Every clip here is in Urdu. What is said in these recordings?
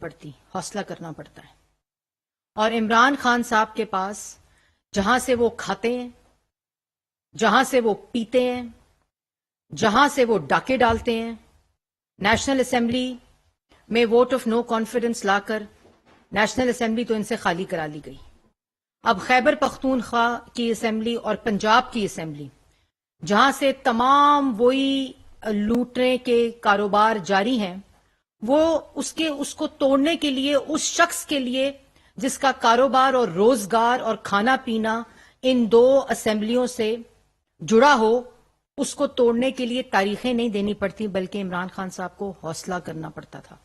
پڑتی، حوصلہ کرنا پڑتا ہے. اور عمران خان صاحب کے پاس جہاں سے وہ کھاتے ہیں، جہاں سے وہ پیتے ہیں، جہاں سے وہ ڈاکے ڈالتے ہیں، نیشنل اسمبلی میں ووٹ آف نو کانفیڈنس لا کر نیشنل اسمبلی تو ان سے خالی کرا لی گئی. اب خیبر پختونخوا کی اسمبلی اور پنجاب کی اسمبلی جہاں سے تمام وہی لوٹنے کے کاروبار جاری ہیں، وہ اس کو توڑنے کے لیے، اس شخص کے لیے جس کا کاروبار اور روزگار اور کھانا پینا ان دو اسمبلیوں سے جڑا ہو، اس کو توڑنے کے لیے تاریخیں نہیں دینی پڑتی بلکہ عمران خان صاحب کو حوصلہ کرنا پڑتا تھا.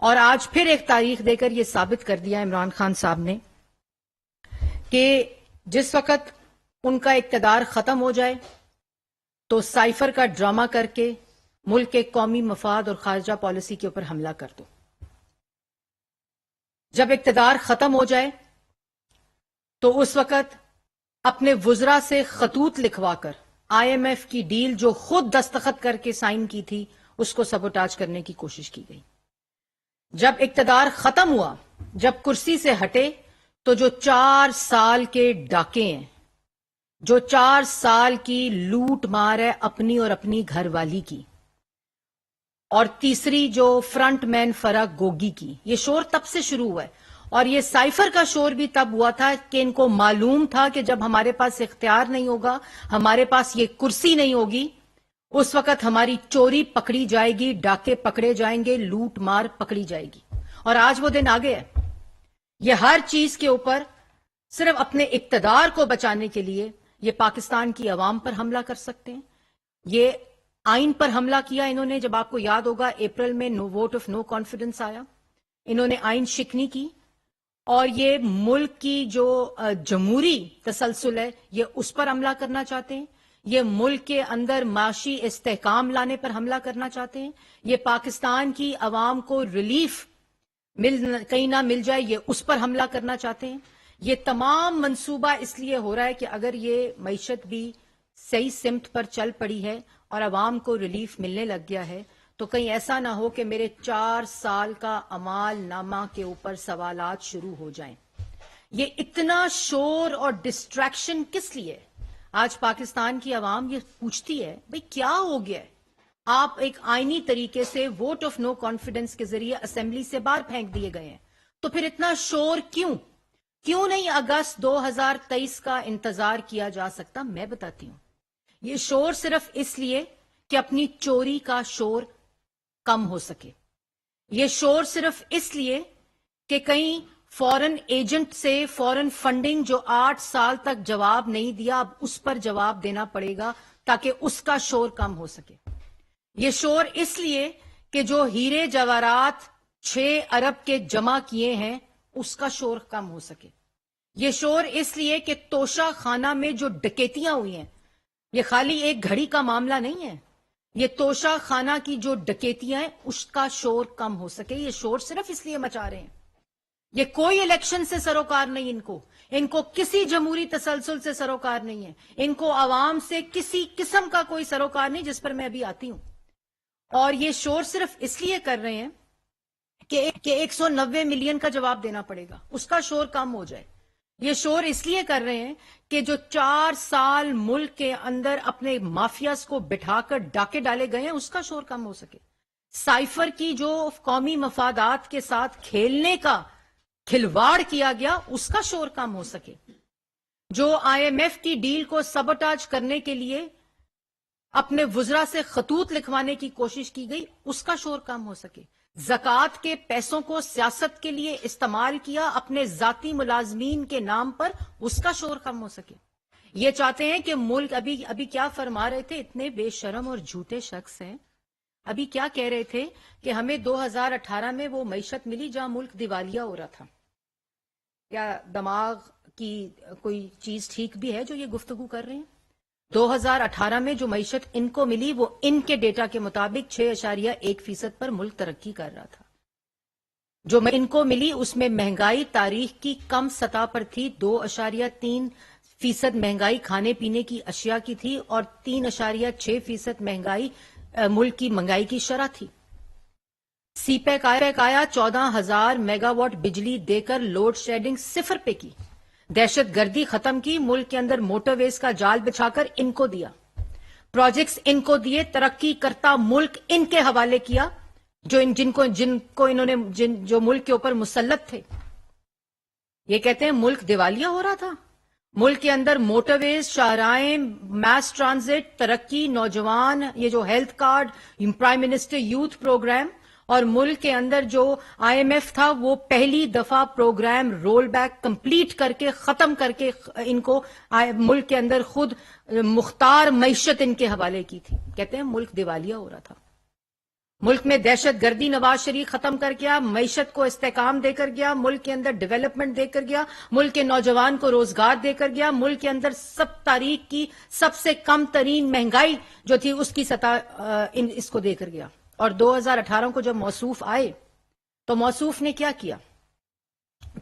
اور آج پھر ایک تاریخ دے کر یہ ثابت کر دیا عمران خان صاحب نے کہ جس وقت ان کا اقتدار ختم ہو جائے تو سائفر کا ڈرامہ کر کے ملک کے قومی مفاد اور خارجہ پالیسی کے اوپر حملہ کر دو. جب اقتدار ختم ہو جائے تو اس وقت اپنے وزراء سے خطوط لکھوا کر آئی ایم ایف کی ڈیل جو خود دستخط کر کے سائن کی تھی اس کو سبوٹاج کرنے کی کوشش کی گئی. جب اقتدار ختم ہوا، جب کرسی سے ہٹے، تو جو 4 سال کے ڈاکے ہیں، جو 4 سال کی لوٹ مار ہے اپنی اور اپنی گھر والی کی، اور تیسری جو فرنٹ مین فرح گوگی کی، یہ شور تب سے شروع ہوا ہے. اور یہ سائفر کا شور بھی تب ہوا تھا کہ ان کو معلوم تھا کہ جب ہمارے پاس اختیار نہیں ہوگا، ہمارے پاس یہ کرسی نہیں ہوگی، اس وقت ہماری چوری پکڑی جائے گی، ڈاکے پکڑے جائیں گے، لوٹ مار پکڑی جائے گی. اور آج وہ دن آگے ہے. یہ ہر چیز کے اوپر صرف اپنے اقتدار کو بچانے کے لیے یہ پاکستان کی عوام پر حملہ کر سکتے ہیں. یہ آئین پر حملہ کیا انہوں نے، جب آپ کو یاد ہوگا اپریل میں ووٹ آف نو کانفیڈنس آیا، انہوں نے آئین شکنی کی. اور یہ ملک کی جو جمہوری تسلسل ہے یہ اس پر حملہ کرنا چاہتے ہیں. یہ ملک کے اندر معاشی استحکام لانے پر حملہ کرنا چاہتے ہیں. یہ پاکستان کی عوام کو ریلیف کہیں نہ مل جائے، یہ اس پر حملہ کرنا چاہتے ہیں. یہ تمام منصوبہ اس لیے ہو رہا ہے کہ اگر یہ معیشت بھی صحیح سمت پر چل پڑی ہے اور عوام کو ریلیف ملنے لگ گیا ہے تو کہیں ایسا نہ ہو کہ میرے 4 سال کا اعمال نامہ کے اوپر سوالات شروع ہو جائیں. یہ اتنا شور اور ڈسٹریکشن کس لیے؟ آج پاکستان کی عوام یہ پوچھتی ہے بھئی کیا ہو گیا ہے؟ آپ ایک آئینی طریقے سے ووٹ آف نو کانفیڈنس کے ذریعے اسمبلی سے باہر پھینک دیے گئے ہیں، تو پھر اتنا شور کیوں نہیں اگست 2023 کا انتظار کیا جا سکتا؟ میں بتاتی ہوں. یہ شور صرف اس لیے کہ اپنی چوری کا شور کم ہو سکے. یہ شور صرف اس لیے کہ کہیں فورن ایجنٹ سے فورن فنڈنگ جو 8 سال تک جواب نہیں دیا، اب اس پر جواب دینا پڑے گا تاکہ اس کا شور کم ہو سکے. یہ شور اس لیے کہ جو ہیرے جواہرات 6 ارب کے جمع کیے ہیں اس کا شور کم ہو سکے. یہ شور اس لیے کہ توشہ خانہ میں جو ڈکیتیاں ہوئی ہیں، یہ خالی ایک گھڑی کا معاملہ نہیں ہے، یہ توشہ خانہ کی جو ڈکیتیاں ہیں اس کا شور کم ہو سکے. یہ شور صرف اس لیے مچا رہے ہیں. یہ کوئی الیکشن سے سروکار نہیں، ان کو کسی جمہوری تسلسل سے سروکار نہیں ہے، ان کو عوام سے کسی قسم کا کوئی سروکار نہیں، جس پر میں ابھی آتی ہوں. اور یہ شور صرف اس لیے کر رہے ہیں کہ 190 ملین کا جواب دینا پڑے گا، اس کا شور کم ہو جائے. یہ شور اس لیے کر رہے ہیں کہ جو 4 سال ملک کے اندر اپنے مافیاز کو بٹھا کر ڈاکے ڈالے گئے ہیں اس کا شور کم ہو سکے. سائفر کی جو قومی مفادات کے ساتھ کھیلنے کا کھلواڑ کیا گیا اس کا شور کم ہو سکے. جو آئی ایم ایف کی ڈیل کو سبوٹاج کرنے کے لیے اپنے وزراء سے خطوط لکھوانے کی کوشش کی گئی اس کا شور کم ہو سکے. زکوٰۃ کے پیسوں کو سیاست کے لیے استعمال کیا اپنے ذاتی ملازمین کے نام پر، اس کا شور کم ہو سکے. یہ چاہتے ہیں کہ ملک ابھی کیا فرما رہے تھے، اتنے بے شرم اور جھوٹے شخص ہیں. ابھی کیا کہہ رہے تھے کہ ہمیں 2018 میں وہ معیشت ملی جہاں ملک دیوالیہ ہو رہا تھا. کیا دماغ کی کوئی چیز ٹھیک بھی ہے جو یہ گفتگو کر رہے ہیں؟ 2018 میں جو معیشت ان کو ملی وہ ان کے ڈیٹا کے مطابق 6.1% پر ملک ترقی کر رہا تھا. جو ان کو ملی اس میں مہنگائی تاریخ کی کم سطح پر تھی، 2.3% مہنگائی کھانے پینے کی اشیاء کی تھی اور 3.6% مہنگائی ملک کی مہنگائی کی شرح تھی. سی پیک آیا 14,000 میگا واٹ بجلی دے کر لوڈ شیڈنگ 0 پہ کی، دہشت گردی ختم کی، ملک کے اندر موٹر ویز کا جال بچھا کر ان کو دیا، پروجیکٹس ان کو دیے، ترقی کرتا ملک ان کے حوالے کیا، جن کو انہوں نے جو ملک کے اوپر مسلط تھے۔ یہ کہتے ہیں ملک دیوالیہ ہو رہا تھا۔ ملک کے اندر موٹر ویز، شاہراہیں، میس ٹرانزٹ، ترقی، نوجوان، یہ جو health card, prime minister youth programme, اور ملک کے اندر جو آئی ایم ایف تھا وہ پہلی دفعہ پروگرام رول بیک کمپلیٹ کر کے ختم کر کے ان کو ملک کے اندر خود مختار معیشت ان کے حوالے کی تھی۔ کہتے ہیں ملک دیوالیہ ہو رہا تھا۔ ملک میں دہشت گردی نواز شریف ختم کر گیا، معیشت کو استحکام دے کر گیا، ملک کے اندر ڈیولپمنٹ دے کر گیا، ملک کے نوجوان کو روزگار دے کر گیا، ملک کے اندر تاریخ کی سب سے کم ترین مہنگائی جو تھی اس کی سطح اس کو دے کر گیا۔ اور 2018 کو جب موصوف آئے تو موصوف نے کیا کیا؟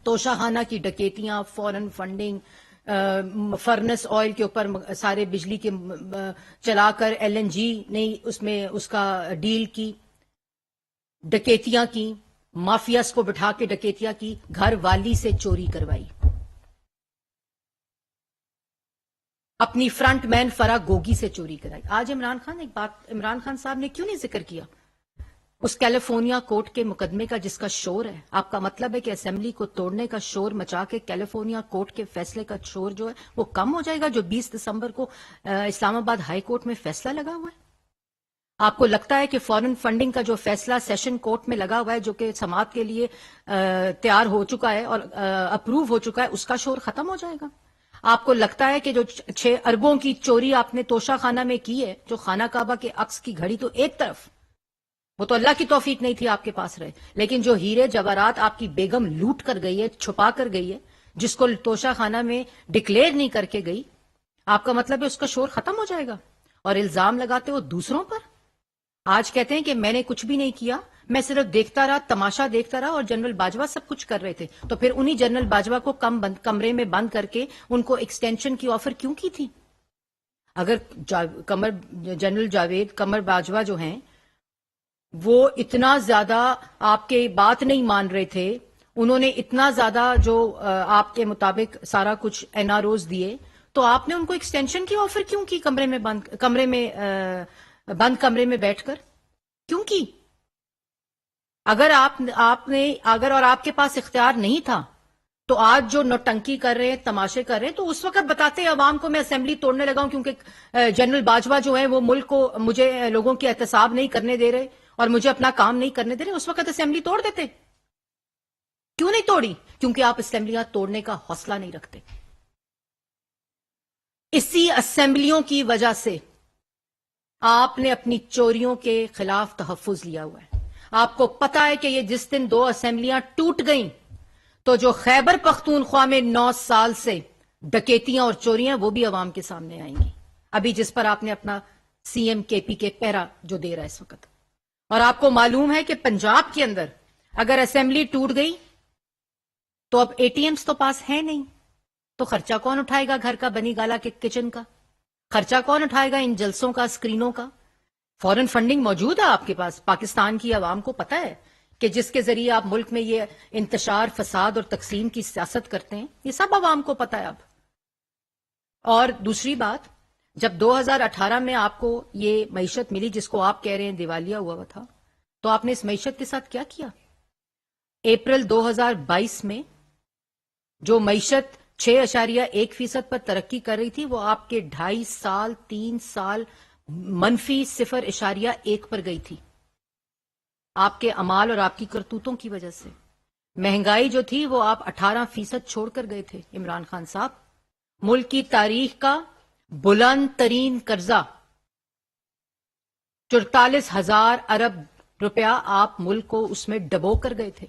توشہ خانہ کی ڈکیتیاں، فورن فنڈنگ، فرنس آئل کے اوپر سارے بجلی کے چلا کر ایل این جی نے اس کا ڈیل کی، ڈکیتیاں کی، مافیاز کو بٹھا کے ڈکیتیاں کی، گھر والی سے چوری کروائی، اپنی فرنٹ مین فرا گوگی سے چوری کرائی۔ آج عمران خان صاحب نے کیوں نہیں ذکر کیا اس کیلیفورنیا کورٹ کے مقدمے کا جس کا شور ہے؟ آپ کا مطلب ہے کہ اسمبلی کو توڑنے کا شور مچا کے کیلیفورنیا کورٹ کے فیصلے کا شور جو ہے وہ کم ہو جائے گا، جو 20 دسمبر کو اسلام آباد ہائی کورٹ میں فیصلہ لگا ہوا ہے؟ آپ کو لگتا ہے کہ فورن فنڈنگ کا جو فیصلہ سیشن کورٹ میں لگا ہوا ہے، جو کہ سماعت کے لیے تیار ہو چکا ہے اور اپروو ہو چکا ہے، اس کا شور ختم ہو جائے گا؟ آپ کو لگتا ہے کہ جو 6 اربوں کی چوری آپ نے توشہ خانہ میں کی ہے، جو خانہ کعبہ کے عکس کی گھڑی تو ایک طرف، وہ تو اللہ کی توفیق نہیں تھی آپ کے پاس رہے، لیکن جو ہیرے جواہرات آپ کی بیگم لوٹ کر گئی ہے، چھپا کر گئی ہے، جس کو توشہ خانہ میں ڈکلیئر نہیں کر کے گئی، آپ کا مطلب ہے اس کا شور ختم ہو جائے گا؟ اور الزام لگاتے ہو دوسروں پر۔ آج کہتے ہیں کہ میں نے کچھ بھی نہیں کیا، میں صرف دیکھتا رہا، تماشا دیکھتا رہا، اور جنرل باجوہ سب کچھ کر رہے تھے۔ تو پھر انہی جنرل باجوہ کو کمرے میں بند کر کے ان کو ایکسٹینشن کی آفر کیوں کی تھی؟ اگر جنرل جاوید قمر باجوہ جو ہیں وہ اتنا زیادہ آپ کے بات نہیں مان رہے تھے، انہوں نے اتنا زیادہ جو آپ کے مطابق سارا کچھ این آر اوز دیے، تو آپ نے ان کو ایکسٹینشن کی آفر کیوں کی بند کمرے میں بیٹھ کر؟ کیوں کی؟ اگر آپ کے پاس اختیار نہیں تھا تو آج جو نوٹنکی کر رہے ہیں، تماشے کر رہے ہیں، تو اس وقت بتاتے عوام کو میں اسمبلی توڑنے لگا ہوں کیونکہ جنرل باجوہ جو ہیں وہ ملک کو، مجھے لوگوں کی احتساب نہیں کرنے دے رہے اور مجھے اپنا کام نہیں کرنے دے رہے، اس وقت اسمبلی توڑ دیتے۔ کیوں نہیں توڑی؟ کیونکہ آپ اسمبلیاں توڑنے کا حوصلہ نہیں رکھتے۔ اسی اسمبلیوں کی وجہ سے آپ نے اپنی چوریوں کے خلاف تحفظ لیا ہوا ہے۔ آپ کو پتا ہے کہ یہ جس دن 2 اسمبلیاں ٹوٹ گئیں تو جو خیبر پختونخوا میں 9 سال سے ڈکیتیاں اور چوریاں وہ بھی عوام کے سامنے آئیں گی، ابھی جس پر آپ نے اپنا سی ایم کے پی کے پیرا جو دے رہا ہے اس وقت۔ اور آپ کو معلوم ہے کہ پنجاب کے اندر اگر اسمبلی ٹوٹ گئی تو اب اے ٹی ایمز تو پاس ہے نہیں، تو خرچہ کون اٹھائے گا گھر کا، بنی گالا کے کچن کا؟ خرچہ کون اٹھائے گا ان جلسوں کا، اسکرینوں کا؟ فورن فنڈنگ موجود ہے آپ کے پاس، پاکستان کی عوام کو پتا ہے کہ جس کے ذریعے آپ ملک میں یہ انتشار، فساد اور تقسیم کی سیاست کرتے ہیں، یہ سب عوام کو پتا ہے اب۔ اور دوسری بات، جب 2018 میں آپ کو یہ معیشت ملی جس کو آپ کہہ رہے ہیں دیوالیہ ہوا تھا، تو آپ نے اس معیشت کے ساتھ کیا کیا؟ اپریل 2022 میں جو معیشت 6.1% پر ترقی کر رہی تھی، وہ آپ کے 2.5 سال 3 سال منفی 0.1 پر گئی تھی، آپ کے اعمال اور آپ کی کرتوتوں کی وجہ سے۔ مہنگائی جو تھی وہ آپ 18% چھوڑ کر گئے تھے عمران خان صاحب۔ ملک کی تاریخ کا بلند ترین قرضہ 44,000 ارب روپیہ آپ ملک کو اس میں ڈبو کر گئے تھے۔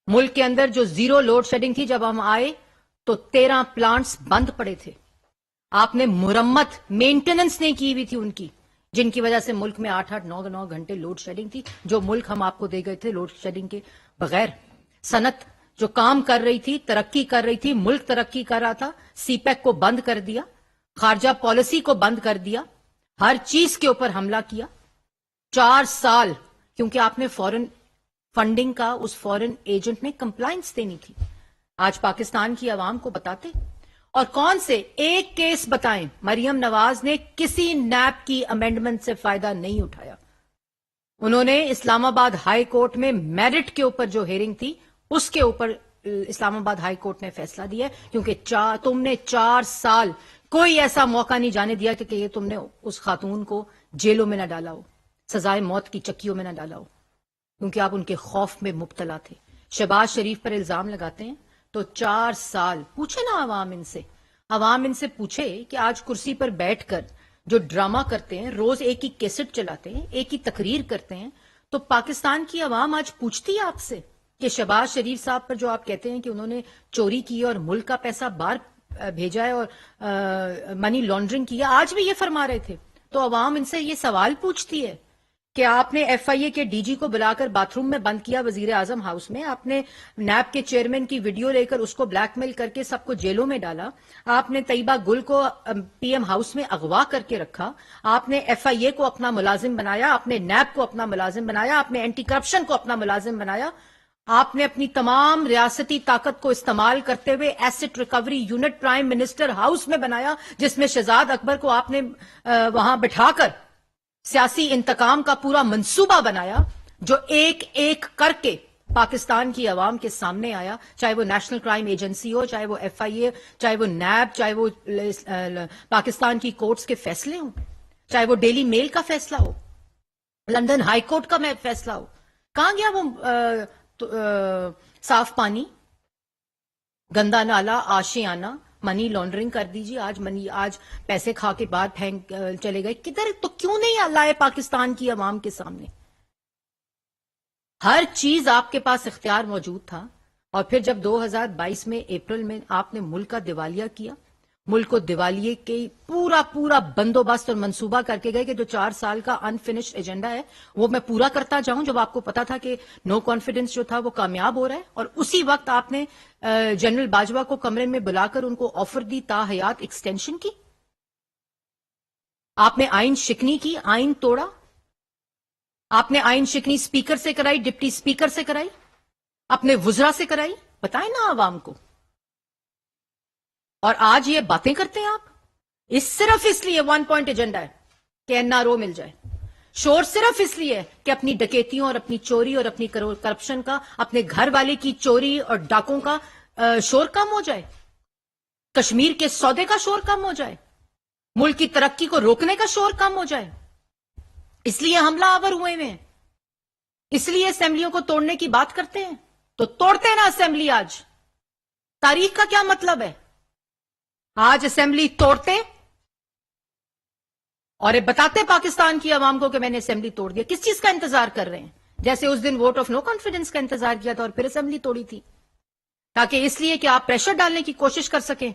ملک کے اندر جو زیرو لوڈ شیڈنگ تھی، جب ہم آئے تو 13 پلانٹس بند پڑے تھے۔ آپ نے مرمت، مینٹیننس نہیں کی ہوئی تھی ان کی، جن کی وجہ سے ملک میں 8-8 9 گھنٹے لوڈ شیڈنگ تھی، جو ملک ہم آپ کو دے گئے تھے لوڈ شیڈنگ کے بغیر۔ صنعت جو کام کر رہی تھی، ترقی کر رہی تھی، ملک ترقی کر رہا تھا، سی پیک کو بند کر دیا، خارجہ پالیسی کو بند کر دیا، ہر چیز کے اوپر حملہ کیا۔ 4 سال کیونکہ آپ نے فورن فنڈنگ کا اس فورن ایجنٹ نے کمپلائنس دینی تھی. آج پاکستان کی عوام کو بتاتے اور کون سے ایک کیس بتائیں مریم نواز نے کسی نیب کی امینڈمنٹ سے فائدہ نہیں اٹھایا. انہوں نے اسلام آباد ہائی کورٹ میں میرٹ کے اوپر جو ہیئرنگ تھی اس کے اوپر اسلام آباد ہائی کورٹ نے فیصلہ دیا ہے کیونکہ تم نے 4 سال کوئی ایسا موقع نہیں جانے دیا کہ یہ تم نے اس خاتون کو جیلوں میں نہ ڈالا ہو, سزائے موت کی چکیوں میں نہ ڈالا ہو, کیونکہ آپ ان کے خوف میں مبتلا تھے. شہباز شریف پر الزام لگاتے ہیں تو 4 سال پوچھے نا عوام ان سے پوچھے کہ آج کرسی پر بیٹھ کر جو ڈرامہ کرتے ہیں, روز ایک ہی کیسٹ چلاتے ہیں, ایک ہی تقریر کرتے ہیں, تو پاکستان کی عوام آج پوچھتی ہے آپ سے کہ شہباز شریف صاحب پر جو آپ کہتے ہیں کہ انہوں نے چوری کی اور ملک کا پیسہ باہر بھیجا ہے اور منی لانڈرنگ کی ہے, آج بھی یہ فرما رہے تھے. تو عوام ان سے یہ سوال پوچھتی ہے کہ آپ نے ایف آئی اے کے ڈی جی کو بلا کر باتھ روم میں بند کیا وزیر اعظم ہاؤس میں, آپ نے نیب کے چیئرمین کی ویڈیو لے کر اس کو بلیک میل کر کے سب کو جیلوں میں ڈالا, آپ نے طیبہ گل کو پی ایم ہاؤس میں اغوا کر کے رکھا, آپ نے ایف آئی اے کو اپنا ملازم بنایا, آپ نے نیب کو اپنا ملازم بنایا, آپ نے اینٹی کرپشن کو اپنا ملازم بنایا, آپ نے اپنی تمام ریاستی طاقت کو استعمال کرتے ہوئے asset recovery unit prime minister house میں بنایا, جس میں شہزاد اکبر کو آپ نے وہاں بٹھا کر سیاسی انتقام کا پورا منصوبہ بنایا, جو ایک ایک کر کے پاکستان کی عوام کے سامنے آیا, چاہے وہ نیشنل کرائم ایجنسی ہو, چاہے وہ ایف آئی اے, چاہے وہ نیب, چاہے وہ پاکستان کی کورٹس کے فیصلے ہوں, چاہے وہ ڈیلی میل کا فیصلہ ہو, لندن ہائی کورٹ کا فیصلہ ہو. کہاں گیا وہ صاف پانی, گندا نالا, آشیانہ, منی لانڈرنگ کر دیجیے, آج پیسے کھا کے بعد پھینک چلے گئے کدھر, تو کیوں نہیں لائے پاکستان کی عوام کے سامنے؟ ہر چیز آپ کے پاس اختیار موجود تھا, اور پھر جب 2022 میں اپریل میں آپ نے ملک کا دیوالیہ کیا, ملک کو دیوالیے کے پورا بندوبست اور منصوبہ کر کے گئے کہ جو 4 سال کا انفینشڈ ایجنڈا ہے وہ میں پورا کرتا جاؤں, جب آپ کو پتا تھا کہ نو کانفیڈنس جو تھا وہ کامیاب ہو رہا ہے. اور اسی وقت آپ نے جنرل باجوہ کو کمرے میں بلا کر ان کو آفر دی تا حیات ایکسٹینشن کی. آپ نے آئین شکنی کی, آئین توڑا. آپ نے آئین شکنی اسپیکر سے کرائی, ڈپٹی اسپیکر سے کرائی, اپنے وزراء سے کرائی. بتائیں نا عوام کو. اور آج یہ باتیں کرتے ہیں آپ, صرف اس لیے 1 پوائنٹ ایجنڈا ہے کہ این آر او مل جائے. شور صرف اس لیے کہ اپنی ڈکیتیوں اور اپنی چوری اور اپنی کرپشن کا, اپنے گھر والے کی چوری اور ڈاکوں کا شور کم ہو جائے, کشمیر کے سودے کا شور کم ہو جائے, ملک کی ترقی کو روکنے کا شور کم ہو جائے. اس لیے حملہ آور ہوئے ہیں, اس لیے اسمبلیوں کو توڑنے کی بات کرتے ہیں. تو توڑتے ہیں نا اسمبلی. آج تاریخ کا کیا مطلب ہے؟ آج اسمبلی توڑتے اور بتاتے پاکستان کی عوام کو کہ میں نے اسمبلی توڑ دیا. کس چیز کا انتظار کر رہے ہیں؟ جیسے اس دن ووٹ آف نو کانفیڈنس کا انتظار کیا تھا اور پھر اسمبلی توڑی تھی, تاکہ اس لیے کہ آپ پریشر ڈالنے کی کوشش کر سکیں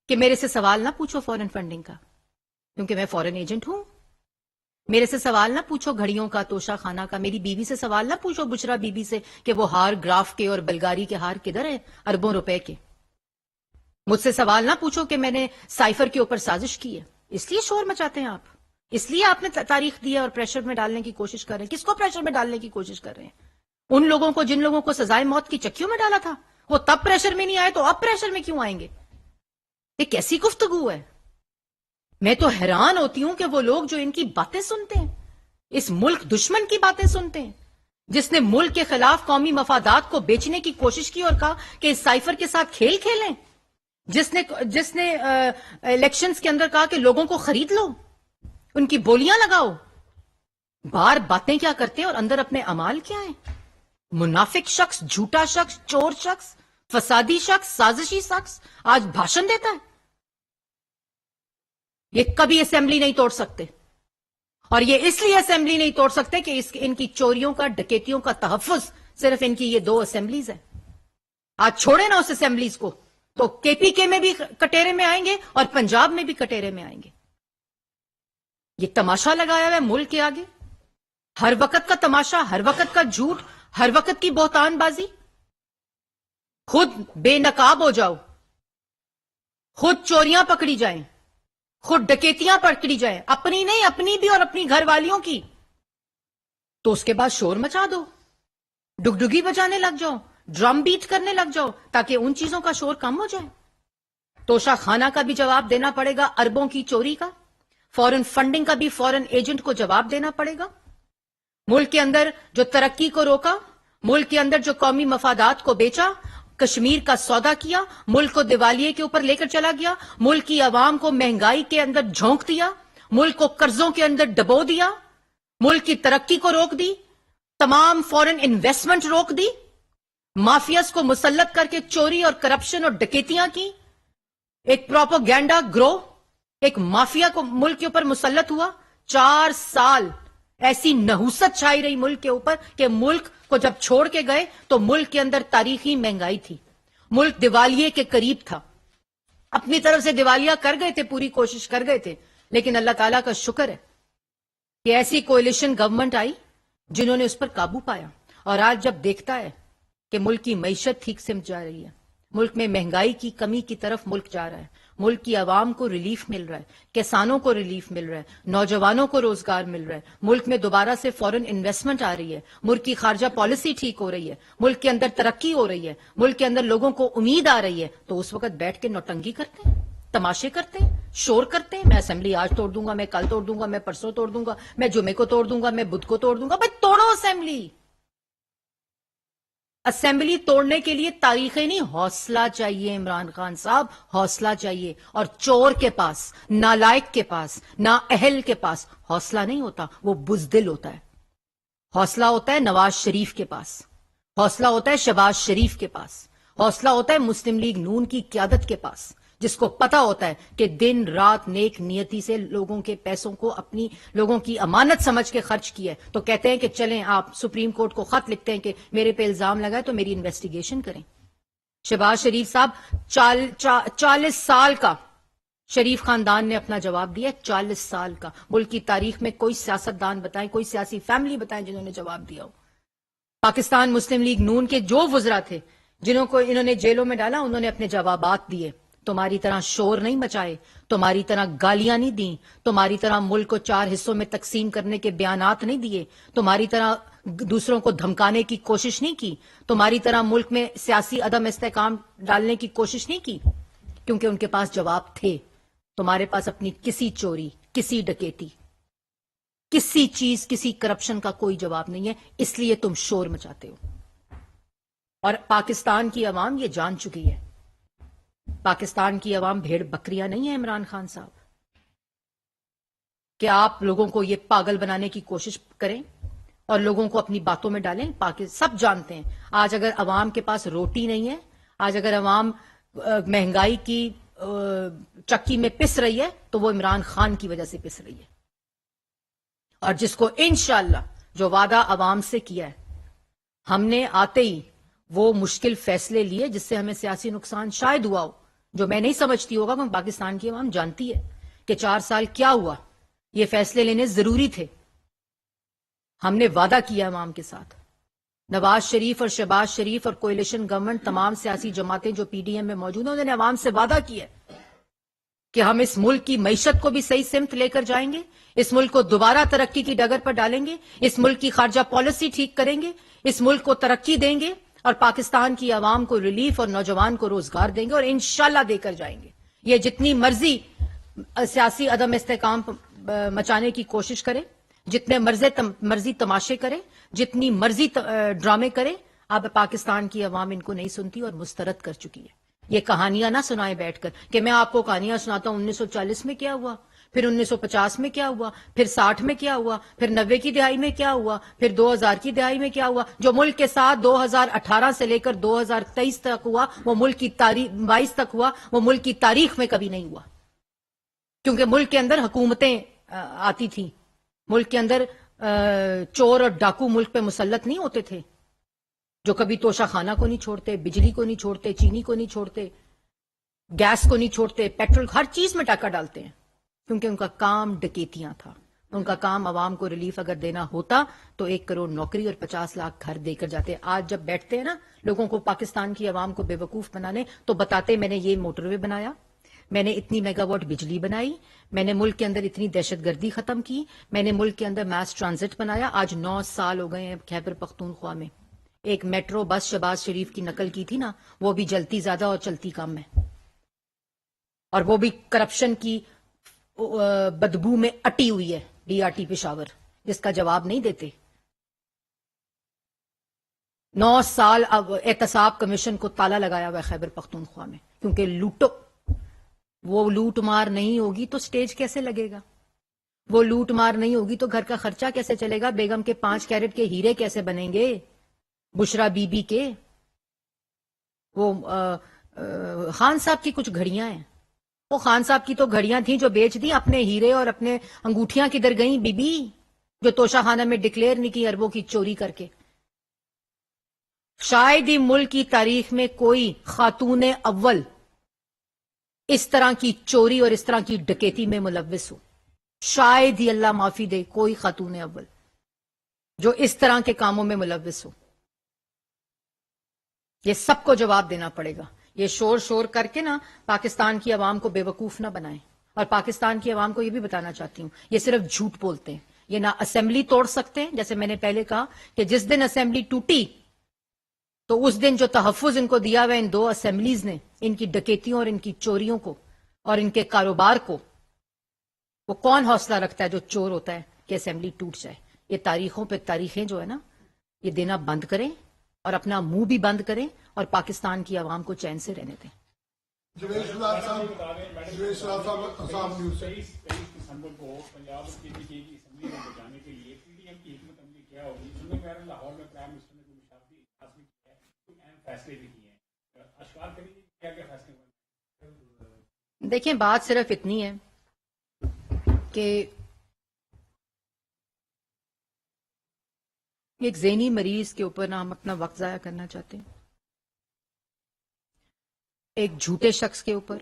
کہ میرے سے سوال نہ پوچھو فورن فنڈنگ کا, کیونکہ میں فورن ایجنٹ ہوں. میرے سے سوال نہ پوچھو گھڑیوں کا, توشہ خانہ کا. میری بیوی سے سوال نہ پوچھو, بشرا بیوی سے, کہ وہ ہار گراف کے اور بلگاری کے ہار کدھر ہیں اربوں روپے کے. مجھ سے سوال نہ پوچھو کہ میں نے سائفر کے اوپر سازش کی ہے. اس لیے شور مچاتے ہیں آپ, اس لیے آپ نے تاریخ دی ہے اور پریشر میں ڈالنے کی کوشش کر رہے ہیں. کس کو پریشر میں ڈالنے کی کوشش کر رہے ہیں؟ ان لوگوں کو جن لوگوں کو سزائے موت کی چکیوں میں ڈالا تھا, وہ تب پریشر میں نہیں آئے تو اب پریشر میں کیوں آئیں گے؟ یہ کیسی گفتگو ہے؟ میں تو حیران ہوتی ہوں کہ وہ لوگ جو ان کی باتیں سنتے ہیں, اس ملک دشمن کی باتیں سنتے ہیں, جس نے ملک کے خلاف قومی مفادات کو بیچنے کی کوشش کی اور کہا کہ اس سائفر کے ساتھ کھیل کھیلیں, جس نے الیکشنز کے اندر کہا کہ لوگوں کو خرید لو, ان کی بولیاں لگاؤ. بار باتیں کیا کرتے ہیں اور اندر اپنے اعمال کیا ہیں؟ منافق شخص, جھوٹا شخص, چور شخص, فسادی شخص, سازشی شخص آج بھاشن دیتا ہے. یہ کبھی اسمبلی نہیں توڑ سکتے, اور یہ اس لیے اسمبلی نہیں توڑ سکتے کہ ان کی چوریوں کا, ڈکیتیوں کا تحفظ صرف ان کی یہ 2 اسمبلیز ہیں. آج چھوڑے نا اس اسمبلیز کو, تو کے پی کے میں بھی کٹیرے میں آئیں گے اور پنجاب میں بھی کٹیرے میں آئیں گے. یہ تماشا لگایا ہوا ہے ملک کے آگے, ہر وقت کا تماشا, ہر وقت کا جھوٹ, ہر وقت کی بہتان بازی. خود بے نقاب ہو جاؤ, خود چوریاں پکڑی جائیں, خود ڈکیتیاں پکڑی جائیں, اپنی نہیں, اپنی بھی اور اپنی گھر والیوں کی. تو اس کے بعد شور مچا دو، ڈگڈگی بجانے لگ جاؤ، ڈرم بیٹ کرنے لگ جاؤ تاکہ ان چیزوں کا شور کم ہو جائے۔ توشہ خانہ کا بھی جواب دینا پڑے گا، اربوں کی چوری کا، فورن فنڈنگ کا بھی فورن ایجنٹ کو جواب دینا پڑے گا۔ ملک کے اندر جو ترقی کو روکا، ملک کے اندر جو قومی مفادات کو بیچا، کشمیر کا سودا کیا، ملک کو دیوالیے کے اوپر لے کر چلا گیا، ملک کی عوام کو مہنگائی کے اندر جھونک دیا، ملک کو قرضوں کے اندر ڈبو دیا، ملک کی ترقی کو روک دی، تمام فورن انویسٹمنٹ روک دی، مافیاز کو مسلط کر کے چوری اور کرپشن اور ڈکیتیاں کی، ایک پروپیگنڈا گروہ، ایک مافیا کو ملک کے اوپر مسلط ہوا۔ 4 سال ایسی نحوست چھائی رہی ملک کے اوپر کہ ملک کو جب چھوڑ کے گئے تو ملک کے اندر تاریخی مہنگائی تھی، ملک دیوالیے کے قریب تھا، اپنی طرف سے دیوالیہ کر گئے تھے، پوری کوشش کر گئے تھے، لیکن اللہ تعالیٰ کا شکر ہے کہ ایسی کولیشن گورنمنٹ آئی جنہوں نے اس پر قابو پایا، اور آج جب دیکھتا ہے کہ ملک کی معیشت ٹھیک سمت جا رہی ہے، ملک میں مہنگائی کی کمی کی طرف ملک جا رہا ہے، ملک کی عوام کو ریلیف مل رہا ہے، کسانوں کو ریلیف مل رہا ہے، نوجوانوں کو روزگار مل رہا ہے، ملک میں دوبارہ سے فورن انویسٹمنٹ آ رہی ہے، ملک کی خارجہ پالیسی ٹھیک ہو رہی ہے، ملک کے اندر ترقی ہو رہی ہے، ملک کے اندر لوگوں کو امید آ رہی ہے، تو اس وقت بیٹھ کے نوٹنگی کرتے ہیں، تماشے کرتے ہیں، شور کرتے ہیں، میں اسمبلی آج توڑ دوں گا، میں کل توڑ دوں گا، میں پرسوں توڑ دوں گا، میں جمعے کو توڑ دوں گا، میں بدھ کو توڑ دوں گا۔ بھائی توڑو اسمبلی۔ اسمبلی توڑنے کے لیے تاریخیں نہیں، حوصلہ چاہیے عمران خان صاحب، حوصلہ چاہیے۔ اور چور کے پاس، نالائق کے پاس، نااہل کے پاس حوصلہ نہیں ہوتا، وہ بزدل ہوتا ہے۔ حوصلہ ہوتا ہے نواز شریف کے پاس، حوصلہ ہوتا ہے شہباز شریف کے پاس، حوصلہ ہوتا ہے مسلم لیگ نون کی قیادت کے پاس، جس کو پتا ہوتا ہے کہ دن رات نیک نیتی سے لوگوں کے پیسوں کو اپنی لوگوں کی امانت سمجھ کے خرچ کیا ہے، تو کہتے ہیں کہ چلیں آپ سپریم کورٹ کو خط لکھتے ہیں کہ میرے پہ الزام لگا ہے تو میری انویسٹیگیشن کریں۔ شہباز شریف صاحب 40 سال کا شریف خاندان نے اپنا جواب دیا، 40 سال کا۔ ملک کی تاریخ میں کوئی سیاستدان بتائیں، کوئی سیاسی فیملی بتائیں جنہوں نے جواب دیا ہو۔ پاکستان مسلم لیگ نون کے جو وزراء تھے جنہوں کو انہوں نے جیلوں میں ڈالا، انہوں نے اپنے جوابات دیے۔ تمہاری طرح شور نہیں مچائے، تمہاری طرح گالیاں نہیں دیں، تمہاری طرح ملک کو 4 حصوں میں تقسیم کرنے کے بیانات نہیں دیے، تمہاری طرح دوسروں کو دھمکانے کی کوشش نہیں کی، تمہاری طرح ملک میں سیاسی عدم استحکام ڈالنے کی کوشش نہیں کی، کیونکہ ان کے پاس جواب تھے۔ تمہارے پاس اپنی کسی چوری، کسی ڈکیتی، کسی چیز، کسی کرپشن کا کوئی جواب نہیں ہے، اس لیے تم شور مچاتے ہو۔ اور پاکستان کی عوام یہ جان چکی ہے، پاکستان کی عوام بھیڑ بکریاں نہیں ہے عمران خان صاحب، کہ آپ لوگوں کو یہ پاگل بنانے کی کوشش کریں اور لوگوں کو اپنی باتوں میں ڈالیں۔ سب جانتے ہیں آج اگر عوام کے پاس روٹی نہیں ہے، آج اگر عوام مہنگائی کی چکی میں پس رہی ہے تو وہ عمران خان کی وجہ سے پس رہی ہے، اور جس کو انشاءاللہ جو وعدہ عوام سے کیا ہے، ہم نے آتے ہی وہ مشکل فیصلے لیے جس سے ہمیں سیاسی نقصان شاید ہوا ہو، جو میں نہیں سمجھتی ہوگا، کیونکہ پاکستان کی عوام جانتی ہے کہ 4 سال کیا ہوا، یہ فیصلے لینے ضروری تھے۔ ہم نے وعدہ کیا عوام کے ساتھ، نواز شریف اور شہباز شریف اور کولیشن گورنمنٹ، تمام سیاسی جماعتیں جو پی ڈی ایم میں موجود ہیں، انہوں نے عوام سے وعدہ کیا ہے کہ ہم اس ملک کی معیشت کو بھی صحیح سمت لے کر جائیں گے، اس ملک کو دوبارہ ترقی کی ڈگر پر ڈالیں گے، اس ملک کی خارجہ پالیسی ٹھیک کریں گے، اس ملک کو ترقی دیں گے، اور پاکستان کی عوام کو ریلیف اور نوجوان کو روزگار دیں گے، اور انشاءاللہ دے کر جائیں گے۔ یہ جتنی مرضی سیاسی عدم استحکام مچانے کی کوشش کرے، جتنے مرضی تماشے کرے، جتنی مرضی ڈرامے کرے، اب پاکستان کی عوام ان کو نہیں سنتی اور مسترد کر چکی ہے۔ یہ کہانیاں نہ سنائیں بیٹھ کر کہ میں آپ کو کہانیاں سناتا ہوں 1940 میں کیا ہوا، پھر 1950 میں کیا ہوا، پھر 60 میں کیا ہوا، پھر 90 کی دہائی میں کیا ہوا، پھر 2000 کی دہائی میں کیا ہوا۔ جو ملک کے ساتھ 2018 سے لے کر 2023 تک ہوا، وہ ملک کی تاریخ 22 تک ہوا، وہ ملک کی تاریخ میں کبھی نہیں ہوا، کیونکہ ملک کے اندر حکومتیں آتی تھیں، ملک کے اندر چور اور ڈاکو ملک پہ مسلط نہیں ہوتے تھے، جو کبھی توشہ خانہ کو نہیں چھوڑتے، بجلی کو نہیں چھوڑتے، چینی کو نہیں چھوڑتے، گیس کو نہیں چھوڑتے، پیٹرول، ہر چیز میں ٹاکہ ڈالتے ہیں، کیونکہ ان کا کام ڈکیتیاں تھا۔ ان کا کام عوام کو ریلیف اگر دینا ہوتا تو 1 کروڑ نوکری اور 50 لاکھ گھر دے کر جاتے۔ آج جب بیٹھتے ہیں نا لوگوں کو، پاکستان کی عوام کو بے وقوف بنانے، تو بتاتے میں نے یہ موٹر وے بنایا، میں نے اتنی میگا واٹ بجلی بنائی, میں نے ملک کے اندر اتنی دہشت گردی ختم کی, میں نے ملک کے اندر میس ٹرانزٹ بنایا. آج 9 سال ہو گئے ہیں خیبر پختونخوا میں. ایک میٹرو بس شہباز شریف کی نقل کی تھی نا, وہ بھی جلتی زیادہ اور چلتی کم ہے, اور وہ بھی کرپشن کی بدبو میں اٹی ہوئی ہے ڈی آر ٹی پشاور, جس کا جواب نہیں دیتے. 9 سال اب احتساب کمیشن کو تالا لگایا ہوا ہے خیبر پختونخوا میں, کیونکہ لوٹو, وہ لوٹ مار نہیں ہوگی تو سٹیج کیسے لگے گا, وہ لوٹ مار نہیں ہوگی تو گھر کا خرچہ کیسے چلے گا, بیگم کے 5 کیرٹ کے ہیرے کیسے بنیں گے, بشرا بی بی کے, وہ خان صاحب کی کچھ گھڑیاں ہیں, وہ خان صاحب کی تو گھڑیاں تھیں جو بیچ دی, اپنے ہیرے اور اپنے انگوٹھیاں کدھر گئیں بی بی, جو توشہ خانہ میں ڈکلیئر نہیں کی اربوں کی چوری کر کے. شاید ہی ملک کی تاریخ میں کوئی خاتون اول اس طرح کی چوری اور اس طرح کی ڈکیتی میں ملوث ہو, شاید ہی اللہ معافی دے کوئی خاتون اول جو اس طرح کے کاموں میں ملوث ہو. یہ سب کو جواب دینا پڑے گا. یہ شور کر کے نا پاکستان کی عوام کو بے وقوف نہ بنائیں. اور پاکستان کی عوام کو یہ بھی بتانا چاہتی ہوں, یہ صرف جھوٹ بولتے ہیں, یہ نہ اسمبلی توڑ سکتے ہیں, جیسے میں نے پہلے کہا کہ جس دن اسمبلی ٹوٹی تو اس دن جو تحفظ ان کو دیا ہوا ان 2 اسمبلیز نے, ان کی ڈکیتیوں اور ان کی چوریوں کو اور ان کے کاروبار کو, وہ کون حوصلہ رکھتا ہے جو چور ہوتا ہے کہ اسمبلی ٹوٹ جائے. یہ تاریخوں پہ تاریخیں جو ہے نا, یہ دینا بند کریں اور اپنا منہ بھی بند کریں اور پاکستان کی عوام کو چین سے رہنے دیں. جویش لال صاحب آسام نیوز سے 23 دسمبر کو پنجاب اور کے پی کے کی اسمبلی میں بچانے کے لیے پی ڈی ایم کی حکمت عملی کیا ہوگی. سننے میں آ رہا ہے لاہور میں پرائم منسٹر نے کوئی مشاورتی اجلاس بھی کیا ہے, کوئی اہم فیصلے بھی کیے ہیں, اشکار کریں گے کیا کیا فیصلے ہوئے. دیکھیں بات صرف اتنی ہے کہ ایک ذہنی مریض کے اوپر نہ ہم اپنا وقت ضائع کرنا چاہتے ہیں, ایک جھوٹے شخص کے اوپر